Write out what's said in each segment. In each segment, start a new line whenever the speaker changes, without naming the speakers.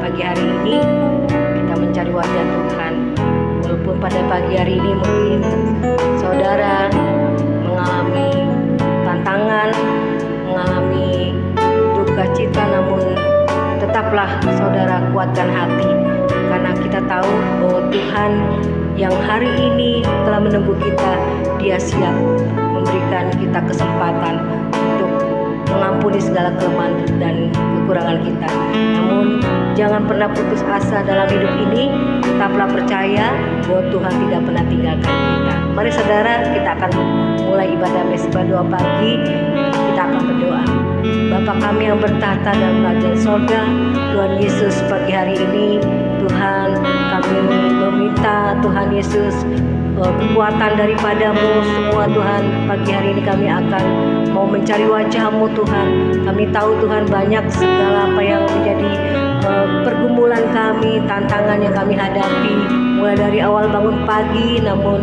pagi hari ini kita mencari wajah Tuhan. Walaupun pada pagi hari ini mungkin saudara mengalami tantangan, mengalami duka cita, namun tetaplah saudara kuatkan hati, karena kita tahu bahwa Tuhan yang hari ini telah menunggu kita, Dia siap memberikan kita kesempatan untuk mengampuni segala kelemahan dan kekurangan kita. Namun jangan pernah putus asa dalam hidup ini, tetaplah percaya bahwa Tuhan tidak pernah tinggalkan kita. Mari saudara, kita akan mulai ibadah Mezbah doa pagi. Kita akan berdoa. Bapa kami yang bertahta dalam kerajaan sorga, Tuhan Yesus, pagi hari ini Tuhan kami meminta Tuhan Yesus kekuatan daripadamu semua Tuhan. Pagi hari ini kami akan mau mencari wajah-Mu Tuhan. Kami tahu Tuhan banyak segala apa yang menjadi pergumulan kami, tantangan yang kami hadapi mulai dari awal bangun pagi, namun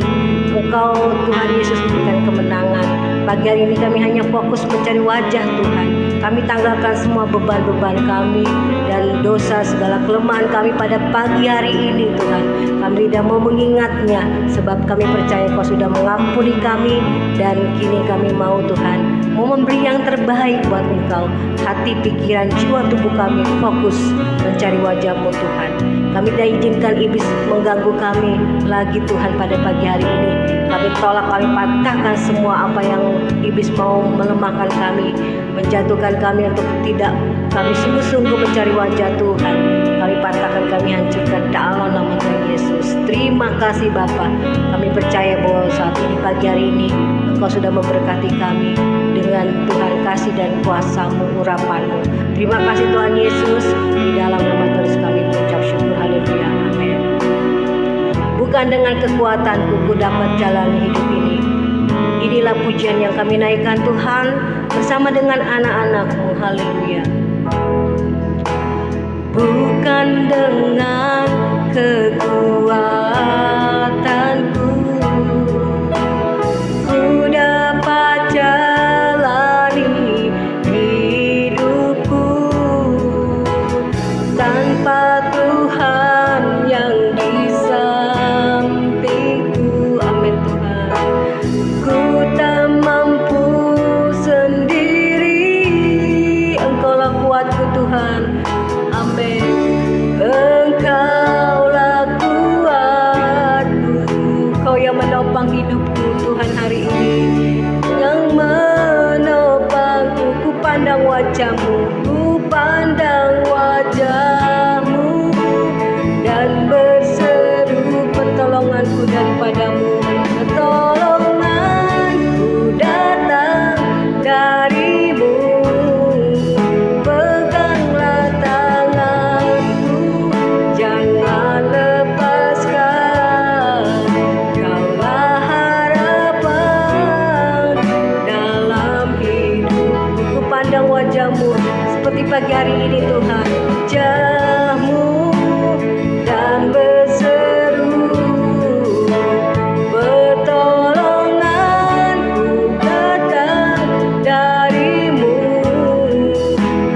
Engkau Tuhan Yesus memberikan kemenangan. Pagi hari ini kami hanya fokus mencari wajah Tuhan. Kami tanggalkan semua beban-beban kami dan dosa segala kelemahan kami pada pagi hari ini Tuhan. Kami tidak mau mengingatnya, sebab kami percaya Kau sudah mengampuni kami, dan kini kami mau Tuhan mau memberi yang terbaik buat Engkau. Hati, pikiran, jiwa, tubuh kami fokus mencari wajah-Mu Tuhan. Kami tidak izinkan iblis mengganggu kami lagi Tuhan pada pagi hari ini. Kami tolak, kami patahkan semua apa yang iblis mau melemahkan kami, menjatuhkan kami untuk tidak kami sungguh-sungguh mencari wajah Tuhan. Kami patahkan, kami hancurkan dalam nama Tuhan Yesus. Terima kasih Bapa. Kami percaya bahwa saat ini pagi hari ini Engkau sudah memberkati kami dengan Tuhan kasih dan kuasa-Mu, urapan-Mu. Terima kasih Tuhan Yesus. Di dalam nama Tuhan Yesus kami mengucap syukur. Haleluya. Amin. Bukan dengan kekuatanku ku dapat jalani hidup ini. Inilah pujian yang kami naikkan Tuhan bersama dengan anak-anak-Mu. Haleluya. Bukan dengan kekuatanku ku dapat jalani hidupku, tanpa Tuhan yang di sampingku. Amin Tuhan. Ku tak mampu sendiri, Engkaulah kuatku Tuhan. Amin. Engkaulah kuatku, Kau yang menopang hidupku Tuhan hari ini, yang menopangku. Ku pandang wajah-Mu, ku pandang wajah-Mu, dan berseru pertolonganku daripada-Mu. Pertolonganku datang dari-Mu. Peganglah tanganku, jangan lepaskan. Kaulah harapan dalam hidupku. Ku pandang wajah-Mu seperti pagi hari ini Tuhan. Wajah-Mu dan berseru, pertolonganku datang dari-Mu.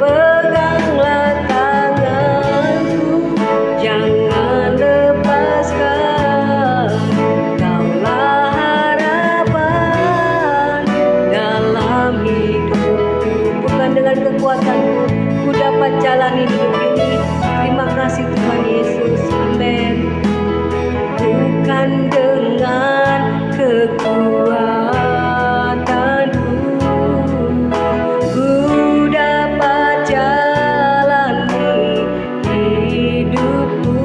Peganglah tanganku, jangan lepaskan. Kaulah harapan dalam hidupku. Bukan dengan kekuatanku ku dapat jalani hidup ini. Terima kasih Tuhan Yesus. Amin. Bukan dengan kekuatanku ku dapat jalani hidupku,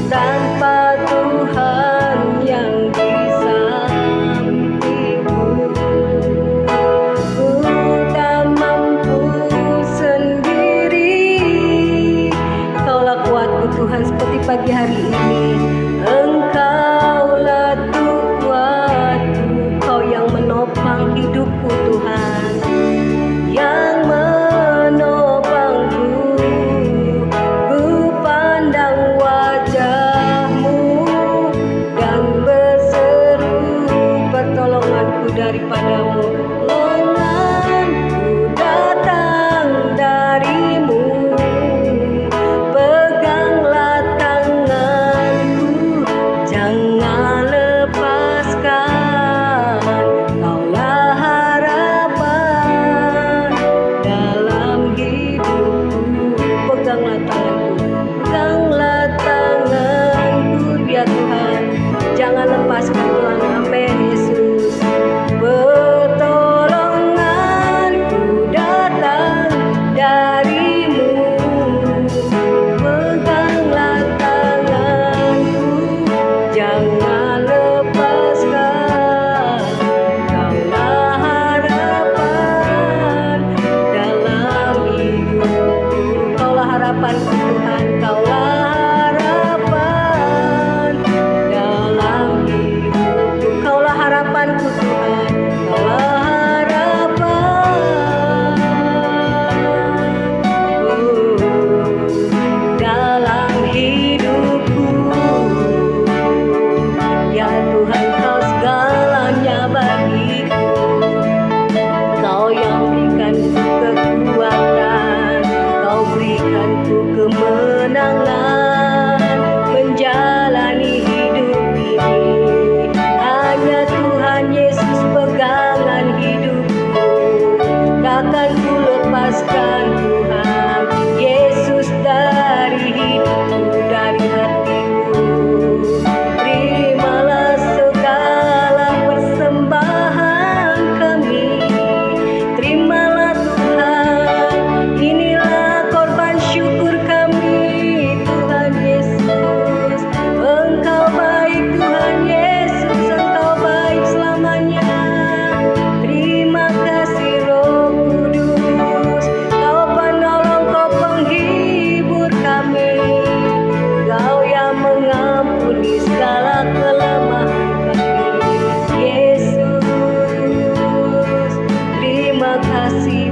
tanpa Tuhan yang di sampingku. Ku tak mampu sendiri, Kaulah kuatku Tuhan seperti pagi hari ini.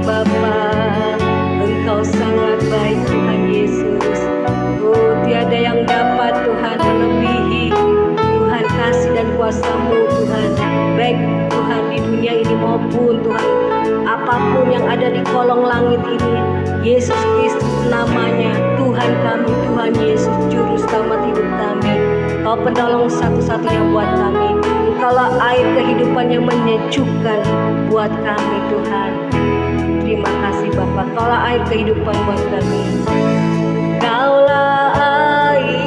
Bapa, Engkau sangat baik Tuhan Yesus. Oh, tiada yang dapat Tuhan melebihi Tuhan kasih dan kuasa-Mu Tuhan, baik Tuhan di dunia ini maupun Tuhan apapun yang ada di kolong langit ini. Yesus Kristus namanya, Tuhan kami, Tuhan Yesus juru selamat hidup kami. Kau penolong satu-satunya buat kami. Engkaulah air kehidupan yang menyejukkan buat kami Tuhan. Terima kasih Bapa, Kaulah air kehidupan buat kami. Kaulah air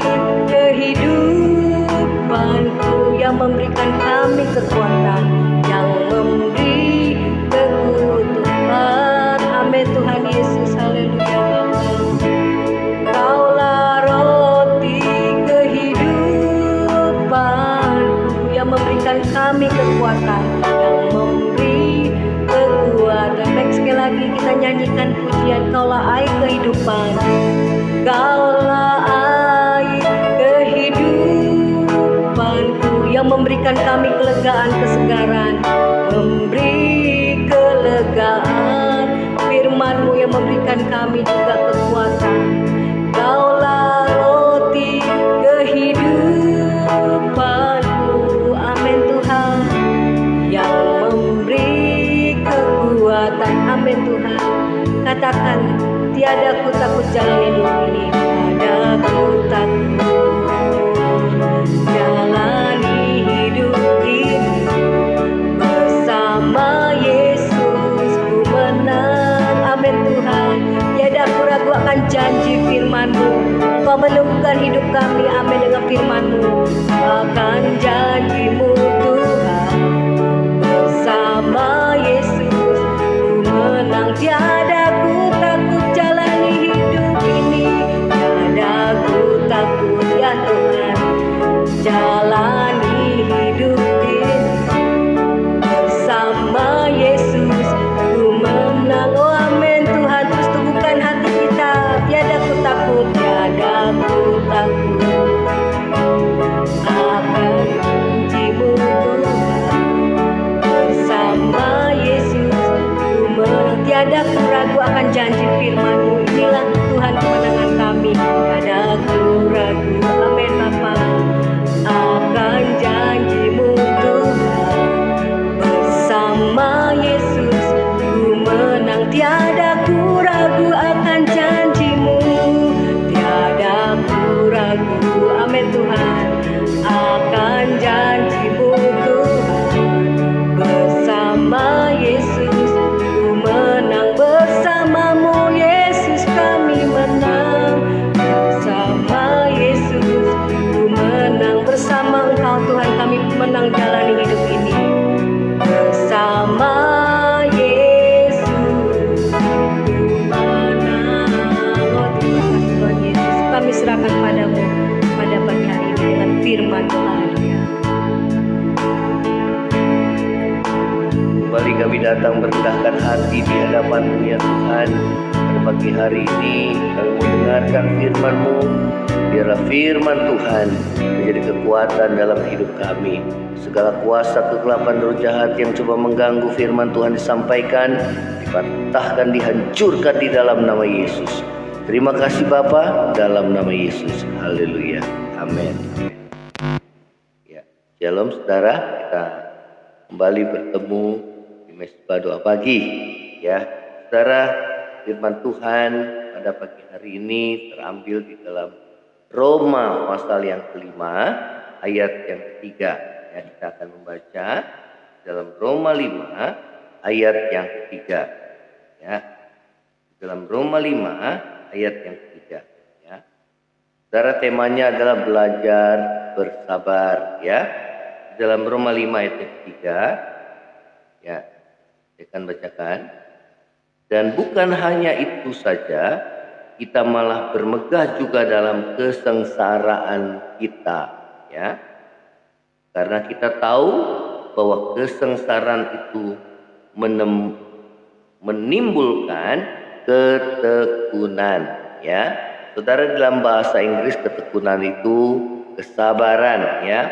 kehidupanku yang memberikan kami kekuatan, yang memberi kekuatan. Amin Tuhan Yesus, haleluya Bapa. Kaulah roti kehidupanku yang memberikan kami kekuatan, yang memberi kekuatan. Baik, sekali lagi kita nyanyikan pujian Kaulah air kehidupan. Kaulah air kehidupanku yang memberikan kami kelegaan, kesegaran, memberi kelegaan. Firman-Mu yang memberikan kami juga kekuatan. Kaulah roti kehidupanku, amin Tuhan, yang memberi kekuatan, amin Tuhan. Katakan, tiada ku takut jalan hidup ini, tiada ku takut jalani hidup ini. Bersama Yesus ku menang, amin Tuhan. Tiada ku ragu akan janji firman-Mu. Kau meneguhkan hidup kami, amin, dengan firman-Mu. Akan janji-Mu Tuhan. Bersama Yesus ku menang. Tiada ku takut jalani hidup ini, tiada ku takut ya Tuhan jalani hidup ini. Bersama Yesus ku menang. Oh amin Tuhan, terus teguhkan hati kita. Tiada ku takut, tiada ku takut akan janji-Mu Tuhan. Bersama Yesus ku menang. Tiada ku ragu akan janji firman-Mu. Inilah Tuhan kemenangan kami. Tiada ku ragu, amin Bapa, akan janji-Mu Tuhan. Bersama Yesus ku menang. Tiada ku ragu akan janji-Mu. Tiada ku ragu, amin Tuhan, akan janji-Mu Tuhan. Bersama Yesus ku menang. Bersama-Mu Yesus kami menang. Bersama Yesus ku menang. Bersama Engkau Tuhan kami menang jalani hidup ini. Bersama Yesus ku menang. Oh terima kasih Tuhan Yesus. Kami serahkan padamu pada pagi hari ini dengan firman Tuhan.
Kembali kami datang merendahkan hati di hadapan-Mu ya Tuhan. Pada pagi hari ini kami mendengarkan firman-Mu. Biarlah firman Tuhan menjadi kekuatan dalam hidup kami. Segala kuasa kegelapan roh jahat yang coba mengganggu firman Tuhan disampaikan, dipatahkan, dihancurkan di dalam nama Yesus. Terima kasih Bapa, dalam nama Yesus. Haleluya. Amin. Ya, shalom saudara. Kita kembali bertemu di Mesbah Doa Pagi. Ya, saudara, firman Tuhan pada pagi hari ini terambil di dalam Roma pasal yang kelima ayat yang ketiga. Ya, kita akan membaca dalam Roma 5 ayat yang ketiga. Ya, dalam Roma 5 ayat yang ketiga. Ya, saudara, temanya adalah belajar bersabar. Ya, dalam Roma 5 ayat yang ketiga. Ya, saya akan bacakan. Dan bukan hanya itu saja, kita malah bermegah juga dalam kesengsaraan kita, ya. Karena kita tahu bahwa kesengsaraan itu menimbulkan ketekunan, ya. Saudara, dalam bahasa Inggris ketekunan itu kesabaran, ya.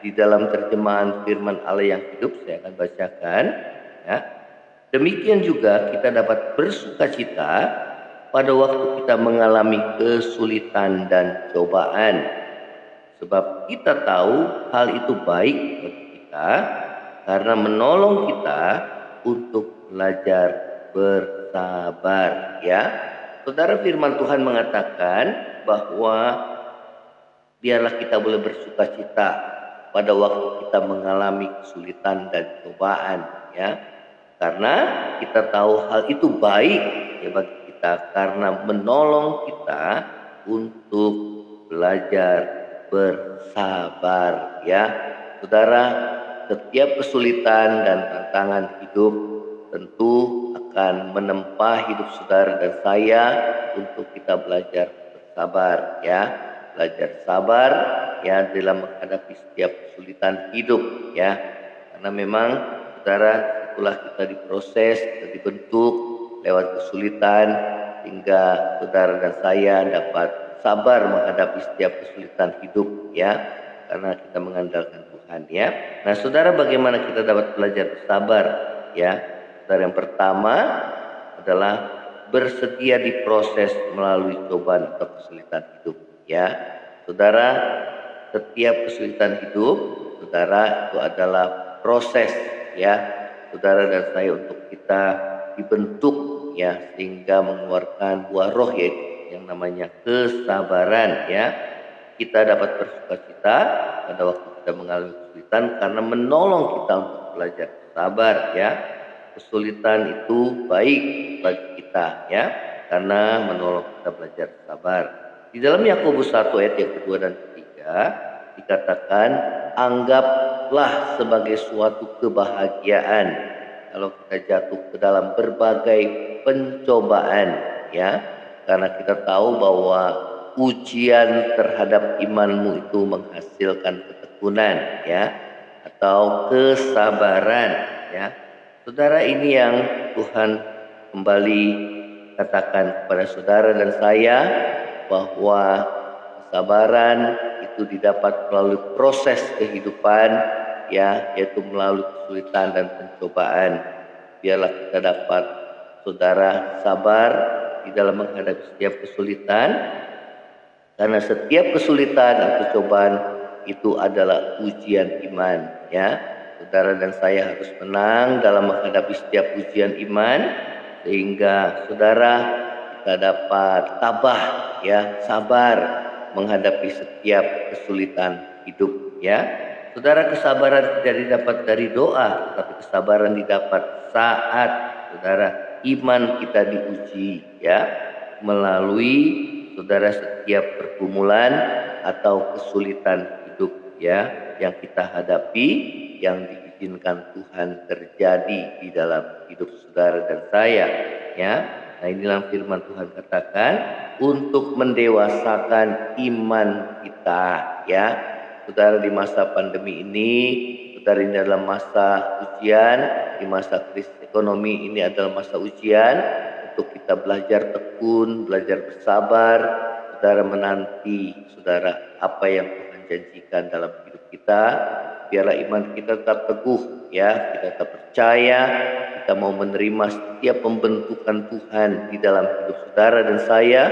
Di dalam terjemahan firman Allah yang hidup saya akan bacakan, ya. Demikian juga kita dapat bersukacita pada waktu kita mengalami kesulitan dan cobaan. Sebab kita tahu hal itu baik bagi kita karena menolong kita untuk belajar bersabar, ya. Saudara, firman Tuhan mengatakan bahwa biarlah kita boleh bersukacita pada waktu kita mengalami kesulitan dan cobaan, ya. Karena kita tahu hal itu baik ya bagi kita karena menolong kita untuk belajar bersabar, ya. Saudara, setiap kesulitan dan tantangan hidup tentu akan menempa hidup saudara dan saya untuk kita belajar bersabar, ya. Belajar sabar ya dalam menghadapi setiap kesulitan hidup, ya. Karena memang saudara, setelah kita diproses, kita dibentuk lewat kesulitan hingga saudara dan saya dapat sabar menghadapi setiap kesulitan hidup, ya. Karena kita mengandalkan Tuhan, ya. Nah, saudara, bagaimana kita dapat belajar bersabar, ya? Saudara, yang pertama adalah bersedia diproses melalui cobaan atau kesulitan hidup, ya. Saudara, setiap kesulitan hidup, saudara, itu adalah proses, ya. Saudara dan saya untuk kita dibentuk, ya, sehingga mengeluarkan buah roh, yaitu yang namanya kesabaran, ya. Kita dapat bersukacita pada waktu kita mengalami kesulitan karena menolong kita untuk belajar sabar, ya. Kesulitan itu baik bagi kita, ya, karena menolong kita belajar sabar. Di dalam Yakobus 1 ayat yang kedua dan ketiga dikatakan, anggaplah sebagai suatu kebahagiaan kalau kita jatuh ke dalam berbagai pencobaan, ya. Karena kita tahu bahwa ujian terhadap imanmu itu menghasilkan ketekunan, ya, atau kesabaran, ya. Saudara, ini yang Tuhan kembali katakan kepada saudara dan saya, bahwa kesabaran itu didapat melalui proses kehidupan, ya, yaitu melalui kesulitan dan pencobaan. Biarlah kita dapat, saudara, sabar di dalam menghadapi setiap kesulitan, karena setiap kesulitan dan cobaan itu adalah ujian iman, ya. Saudara dan saya harus menang dalam menghadapi setiap ujian iman, sehingga saudara kita dapat tabah, ya, sabar menghadapi setiap kesulitan hidup, ya. Saudara, kesabaran tidak didapat dari doa, tapi kesabaran didapat saat saudara iman kita diuji, ya, melalui saudara setiap pergumulan atau kesulitan hidup, ya, yang kita hadapi, yang diizinkan Tuhan terjadi di dalam hidup saudara dan saya, ya. Nah, inilah firman Tuhan katakan untuk mendewasakan iman kita, ya. Saudara, di masa pandemi ini, saudara, ini adalah masa ujian, di masa krisis ekonomi ini adalah masa ujian untuk kita belajar tekun, belajar bersabar, saudara, menanti saudara apa yang Tuhan janjikan dalam hidup kita. Biarlah iman kita tetap teguh, ya, kita tetap percaya, kita mau menerima setiap pembentukan Tuhan di dalam hidup saudara dan saya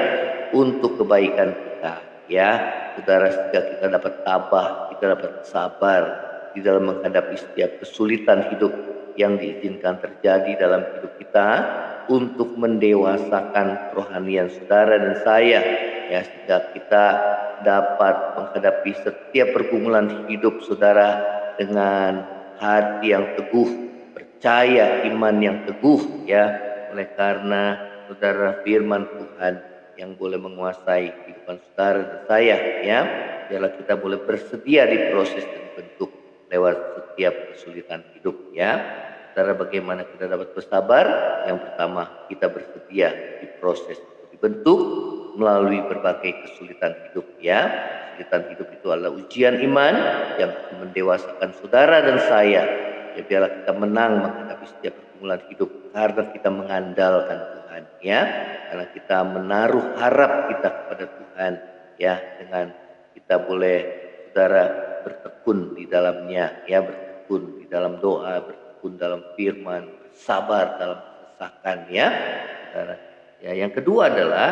untuk kebaikan kita, ya. Saudara, sehingga kita dapat tabah, kita dapat sabar di dalam menghadapi setiap kesulitan hidup yang diizinkan terjadi dalam hidup kita untuk mendewasakan kerohanian saudara dan saya, ya, sehingga kita dapat menghadapi setiap pergumulan hidup saudara dengan hati yang teguh, percaya, iman yang teguh, ya. Oleh karena saudara, firman Tuhan yang boleh menguasai kehidupan saudara dan saya, ya. Biarlah kita boleh bersedia diproses dan dibentuk lewat setiap kesulitan hidup, ya. Saudara, bagaimana kita dapat bersabar? Yang pertama, kita bersedia diproses, dibentuk melalui berbagai kesulitan hidup, ya. Kesulitan hidup itu adalah ujian iman yang mendewasakan saudara dan saya. Ya, biarlah kita menang menghadapi setiap pergumulan hidup karena kita mengandalkan Tuhan, ya. Karena kita menaruh harap kita kepada Tuhan, ya, dengan kita boleh saudara bertekun di dalamnya, ya, bertekun di dalam doa, bertekun dalam firman, sabar dalam kesesakan ya, saudara. Ya, yang kedua adalah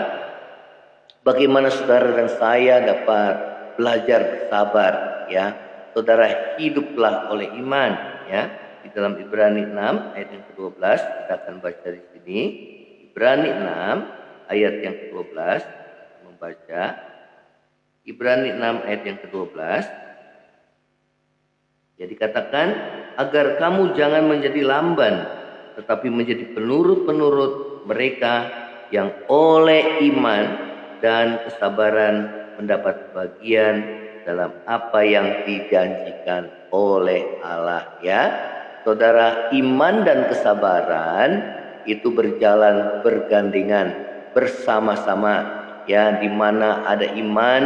bagaimana saudara dan saya dapat belajar bersabar ya. Saudara, hiduplah oleh iman ya. Di dalam Ibrani 6 ayat yang ke-12 kita akan baca di sini. Ibrani 6 ayat yang ke-12 membaca. Ibrani 6 ayat yang ke-12. Jadi katakan agar kamu jangan menjadi lamban, tetapi menjadi penurut-penurut mereka yang oleh iman dan kesabaran mendapat bagian dalam apa yang dijanjikan oleh Allah ya. Saudara, iman dan kesabaran itu berjalan bergandengan bersama-sama ya. Di mana ada iman,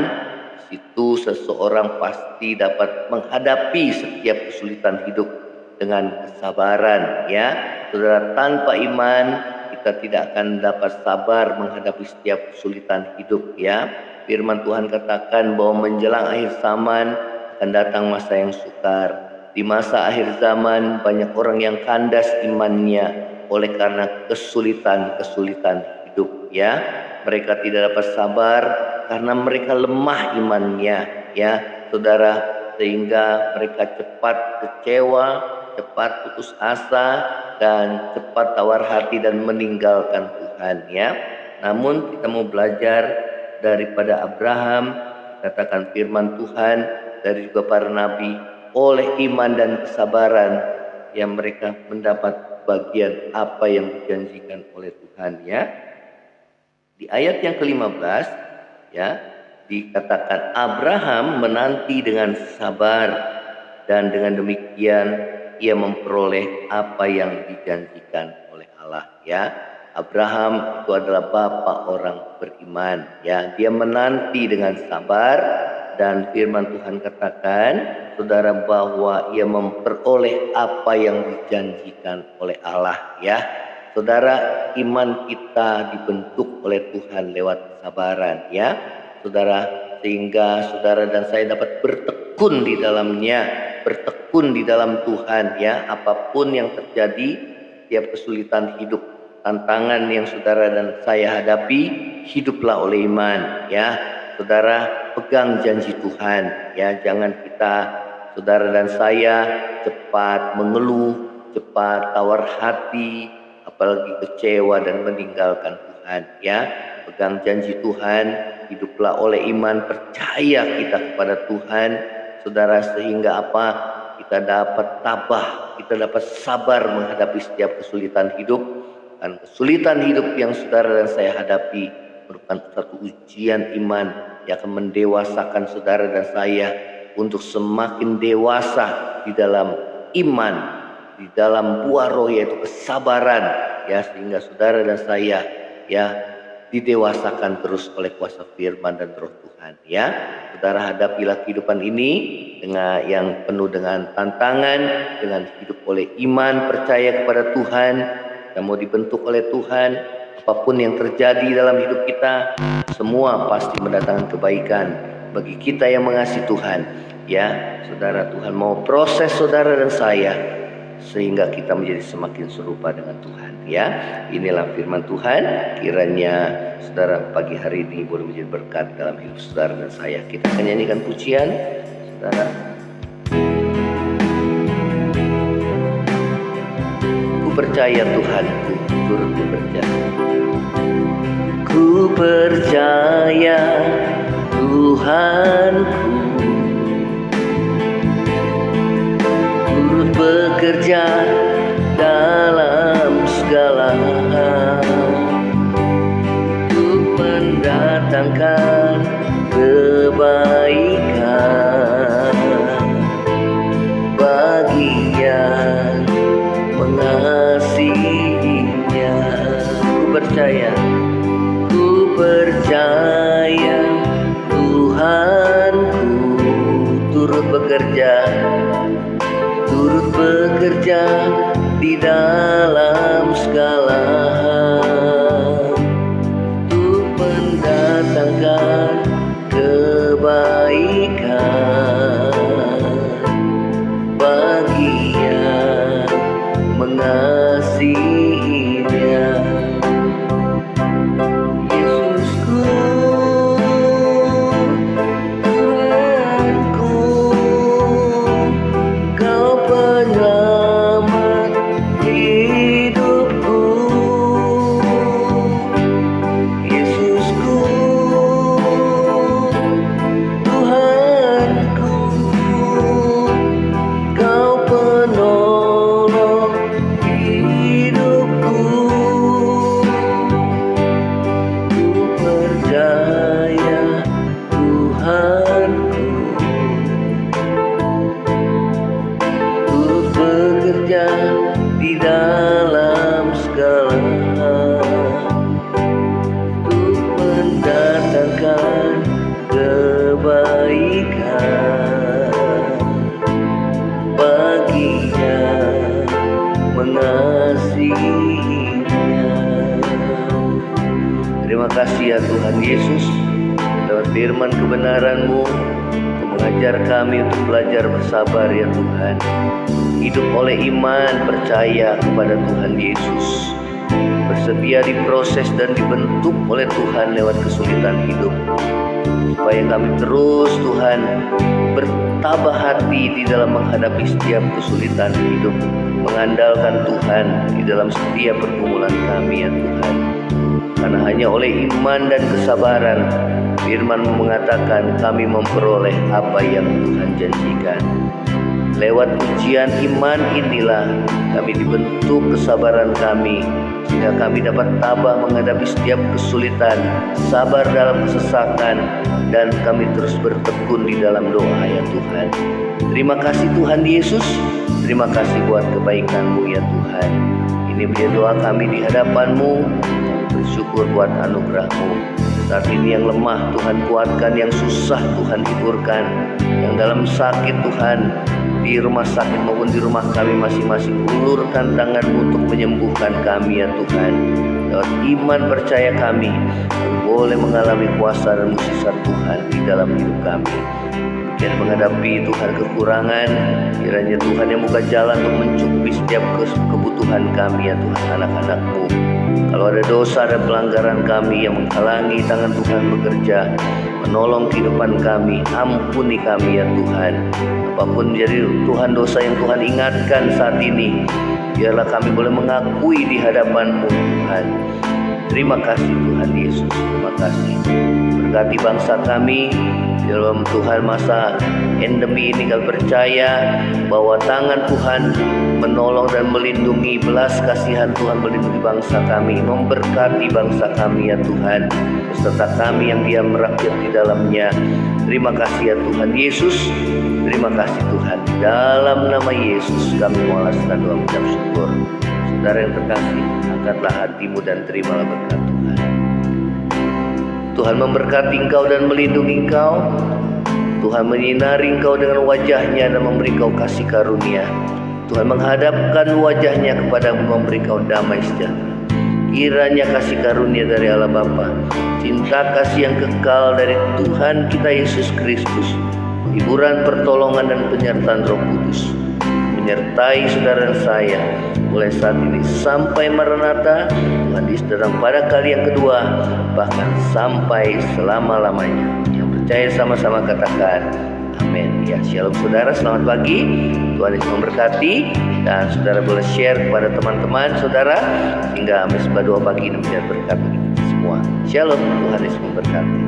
situ seseorang pasti dapat menghadapi setiap kesulitan hidup dengan kesabaran ya. Saudara, tanpa iman kita tidak akan dapat sabar menghadapi setiap kesulitan hidup ya. Firman Tuhan katakan bahwa menjelang akhir zaman akan datang masa yang sukar. Di masa akhir zaman banyak orang yang kandas imannya oleh karena kesulitan-kesulitan hidup ya. Mereka tidak dapat sabar karena mereka lemah imannya ya, saudara, sehingga mereka cepat kecewa, cepat putus asa, dan cepat tawar hati dan meninggalkan Tuhan ya. Namun kita mau belajar daripada Abraham, katakan firman Tuhan, dari juga para nabi, oleh iman dan kesabaran yang mereka mendapat bagian apa yang dijanjikan oleh Tuhan ya. Di ayat yang ke-15 ya, dikatakan Abraham menanti dengan sabar dan dengan demikian ia memperoleh apa yang dijanjikan oleh Allah ya. Abraham itu adalah bapak orang beriman ya. Dia menanti dengan sabar dan firman Tuhan katakan, saudara, bahwa ia memperoleh apa yang dijanjikan oleh Allah ya. Saudara, iman kita dibentuk oleh Tuhan lewat kesabaran ya. Saudara, sehingga saudara dan saya dapat bertekun di dalamnya, bertekun di dalam Tuhan ya. Apapun yang terjadi, tiap kesulitan hidup, tantangan yang saudara dan saya hadapi, hiduplah oleh iman ya. Saudara, pegang janji Tuhan ya. Jangan kita, saudara dan saya, cepat mengeluh, cepat tawar hati, apalagi kecewa dan meninggalkan Tuhan ya. Pegang janji Tuhan, hiduplah oleh iman, percaya kita kepada Tuhan, saudara, sehingga apa? Kita dapat tabah, kita dapat sabar menghadapi setiap kesulitan hidup. Dan kesulitan hidup yang saudara dan saya hadapi merupakan satu ujian iman yang akan mendewasakan saudara dan saya untuk semakin dewasa di dalam iman, di dalam buah roh, yaitu kesabaran ya, sehingga saudara dan saya ya didewasakan terus oleh kuasa firman dan roh Tuhan ya. Saudara, hadapilah kehidupan ini dengan yang penuh dengan tantangan, dengan hidup oleh iman, percaya kepada Tuhan. Kita mau dibentuk oleh Tuhan. Apapun yang terjadi dalam hidup kita, semua pasti mendatangkan kebaikan bagi kita yang mengasihi Tuhan ya. Saudara, Tuhan mau proses saudara dan saya sehingga kita menjadi semakin serupa dengan Tuhan ya. Inilah firman Tuhan. Kiranya saudara pagi hari ini boleh menjadi berkat dalam hidup saudara dan saya. Kita akan nyanyikan pujian, saudara. Ku percaya Tuhanku turut bekerja. Ku percaya Tuhanku turut bekerja dalam segala hal untuk mendatangkan kebaikan bagi yang mengasihinya. Ku percaya Tuhanku turut bekerja di dalam segala hal untuk mendatangkan kebaikan bagi yang mengasihi untuk mendatangkan kebaikan baginya, mengasihinya. Terima kasih ya Tuhan Yesus, lewat firman kebenaran-Mu untuk mengajar kami untuk belajar bersabar ya Tuhan. Hidup oleh iman, percaya kepada Tuhan Yesus, bersedia diproses dan dibentuk oleh Tuhan lewat kesulitan hidup, supaya kami terus Tuhan bertabah hati di dalam menghadapi setiap kesulitan hidup, mengandalkan Tuhan di dalam setiap pergumulan kami ya Tuhan. Karena hanya oleh iman dan kesabaran, firman mengatakan kami memperoleh apa yang Tuhan janjikan. Lewat ujian iman inilah kami dibentuk kesabaran kami, sehingga kami dapat tabah menghadapi setiap kesulitan, sabar dalam kesesakan, dan kami terus bertekun di dalam doa ya Tuhan. Terima kasih Tuhan Yesus, terima kasih buat kebaikan-Mu ya Tuhan. Ini menjadi doa kami di hadapan-Mu, bersyukur buat anugerah-Mu. Saat ini yang lemah Tuhan kuatkan, yang susah Tuhan hiburkan, yang dalam sakit Tuhan di rumah sakit maupun di rumah kami masing-masing, ulurkan tangan-Mu untuk menyembuhkan kami ya Tuhan. Lewat iman percaya kami boleh mengalami kuasa dan mukjizat Tuhan di dalam hidup kami. Dan menghadapi Tuhan kekurangan, kiranya Tuhan yang buka jalan untuk mencukupi setiap kebutuhan kami ya Tuhan, anak-anak-Mu. Kalau ada dosa dan pelanggaran kami yang menghalangi tangan Tuhan bekerja, menolong kehidupan kami, ampuni kami ya Tuhan. Apapun menjadi Tuhan dosa yang Tuhan ingatkan saat ini, biarlah kami boleh mengakui di hadapan-Mu Tuhan. Terima kasih Tuhan Yesus, terima kasih. Berkati bangsa kami di dalam Tuhan masa endemi ini. Kami percaya bahwa tangan Tuhan menolong dan melindungi, belas kasihan Tuhan melindungi bangsa kami, memberkati bangsa kami ya Tuhan, beserta kami yang diam merakyat di dalamnya. Terima kasih ya Tuhan Yesus, terima kasih Tuhan. Dalam nama Yesus kami mengalaskan doa mengucap syukur. Saudara yang terkasih, angkatlah hatimu dan terimalah berkat Tuhan. Tuhan memberkati engkau dan melindungi engkau. Tuhan menyinari engkau dengan wajahnya dan memberi engkau kasih karunia. Tuhan menghadapkan wajahnya kepadamu, memberi engkau damai sejahtera. Kiranya kasih karunia dari Allah Bapa, cinta kasih yang kekal dari Tuhan kita Yesus Kristus, hiburan, pertolongan dan penyertaan Roh Kudus menyertai saudara saya mulai saat ini sampai Maranatha, Tuhan disedang pada kali yang kedua, bahkan sampai selama-lamanya. Yang percaya sama-sama katakan amin. Ya, shalom saudara, selamat pagi, Tuhan Yesus memberkati. Dan saudara boleh share kepada teman-teman saudara, sehingga mesbah doa pagi ini menjadi berkat bagi kita semua. Shalom, Tuhan Yesus memberkati.